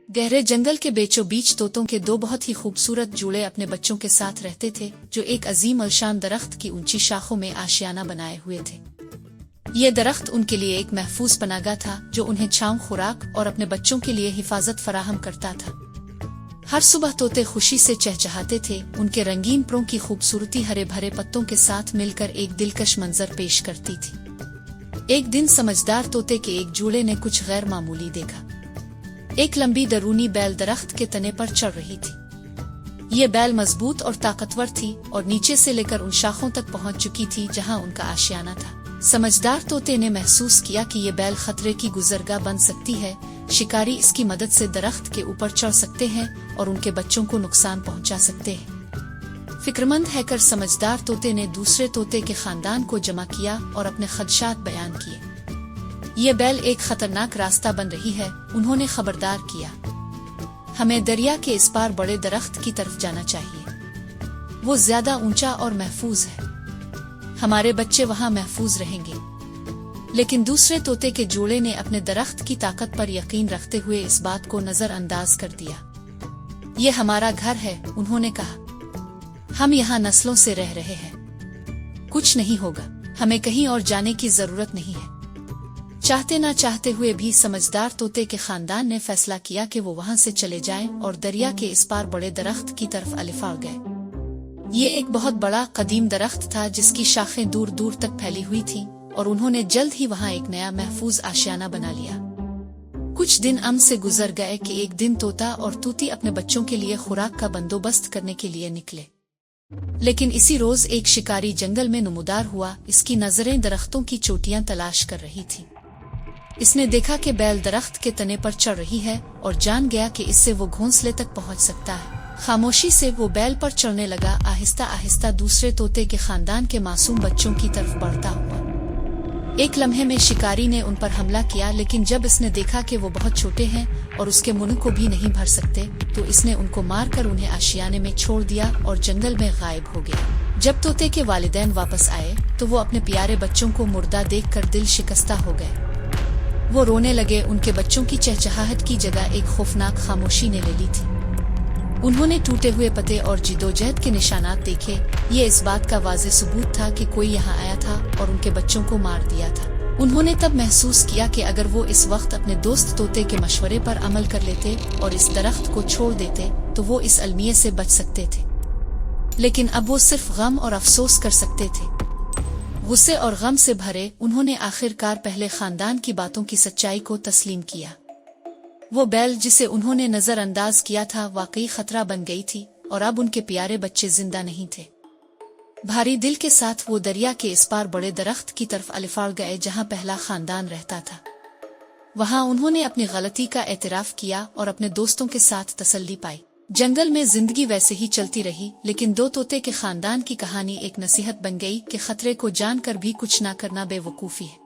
गहरे जंगल के बीचों बीच तोतों के दो बहुत ही खूबसूरत जोड़े अपने बच्चों के साथ रहते थे, जो एक अजीम अलशान दरख्त की ऊंची शाखों में आशियाना बनाए हुए थे। ये दरख्त उनके लिए एक महफूज पनागा था, जो उन्हें छांव, खुराक और अपने बच्चों के लिए हिफाजत फराहम करता था। हर सुबह तोते खुशी से चहचहाते थे। उनके रंगीन परों की खूबसूरती हरे भरे पत्तों के साथ मिलकर एक दिलकश मंजर पेश करती थी। एक दिन समझदार तोते के एक जोड़े ने कुछ गैर मामूली देखा। एक लंबी दरूनी बैल दरख्त के तने पर चढ़ रही थी। ये बैल मजबूत और ताकतवर थी और नीचे से लेकर उन शाखों तक पहुंच चुकी थी जहां उनका आशियाना था। समझदार तोते ने महसूस किया कि ये बैल खतरे की गुजरगाह बन सकती है। शिकारी इसकी मदद से दरख्त के ऊपर चढ़ सकते हैं और उनके बच्चों को नुकसान पहुंचा सकते हैं। फिक्रमंद हैकर समझदार तोते ने दूसरे तोते के खानदान को जमा किया और अपने खदशात बयान किए। ये बैल एक खतरनाक रास्ता बन रही है, उन्होंने खबरदार किया। हमें दरिया के इस पार बड़े दरख्त की तरफ जाना चाहिए। वो ज्यादा ऊंचा और महफूज है। हमारे बच्चे वहां महफूज रहेंगे। लेकिन दूसरे तोते के जोड़े ने अपने दरख्त की ताकत पर यकीन रखते हुए इस बात को नजरअंदाज कर दिया। ये हमारा घर है, उन्होंने कहा। हम यहाँ नस्लों से रह रहे हैं। कुछ नहीं होगा। हमें कहीं और जाने की जरूरत नहीं है। चाहते ना चाहते हुए भी समझदार तोते के खानदान ने फैसला किया कि वो वहां से चले जाएं और दरिया के इस पार बड़े दरख्त की तरफ अलिफाड़ गए। ये एक बहुत बड़ा कदीम दरख्त था जिसकी शाखें दूर दूर तक फैली हुई थीं और उन्होंने जल्द ही वहां एक नया महफूज आशियाना बना लिया। कुछ दिन अम से गुजर गए कि एक दिन तोता और तूती अपने बच्चों के लिए खुराक का बंदोबस्त करने के लिए निकले। लेकिन इसी रोज एक शिकारी जंगल में नमूदार हुआ। इसकी नजरें दरख्तों की चोटियां तलाश कर रही थी। इसने देखा कि बैल दरख्त के तने पर चढ़ रही है और जान गया कि इससे वो घोंसले तक पहुंच सकता है। खामोशी से वो बैल पर चढ़ने लगा, आहिस्ता आहिस्ता दूसरे तोते के खानदान के मासूम बच्चों की तरफ बढ़ता हुआ। एक लम्हे में शिकारी ने उन पर हमला किया, लेकिन जब इसने देखा कि वो बहुत छोटे हैं और उसके मुंह को भी नहीं भर सकते, तो इसने उनको मारकर उन्हें आशियाने में छोड़ दिया और जंगल में गायब हो गया। जब तोते के वालिदैन वापस आए तो वो अपने प्यारे बच्चों को मुर्दा देखकर दिल शिकस्ता हो गए। वो रोने लगे। उनके बच्चों की चहचहाहट की जगह एक खौफनाक खामोशी ने ले ली थी। उन्होंने टूटे हुए पते और जिदोजहद के निशानात देखे। ये इस बात का वाज़ेह सबूत था कि कोई यहाँ आया था और उनके बच्चों को मार दिया था। उन्होंने तब महसूस किया कि अगर वो इस वक्त अपने दोस्त तोते के मशवरे पर अमल कर लेते और इस दरख्त को छोड़ देते तो वो इस अलमिये से बच सकते थे। लेकिन अब वो सिर्फ गम और अफसोस कर सकते थे। गुस्से और गम से भरे उन्होंने आखिरकार पहले खानदान की बातों की सच्चाई को तस्लीम किया। वो बैल जिसे उन्होंने नजरअंदाज किया था वाकई खतरा बन गई थी और अब उनके प्यारे बच्चे जिंदा नहीं थे। भारी दिल के साथ वो दरिया के इस पार बड़े दरख्त की तरफ अलिफाड़ गए जहां पहला खानदान रहता था। वहां उन्होंने अपनी गलती का एतराफ किया और अपने दोस्तों के साथ तसल्ली पाई। जंगल में जिंदगी वैसे ही चलती रही, लेकिन दो तोते के खानदान की कहानी एक नसीहत बन गई कि खतरे को जानकर भी कुछ ना करना बेवकूफी है।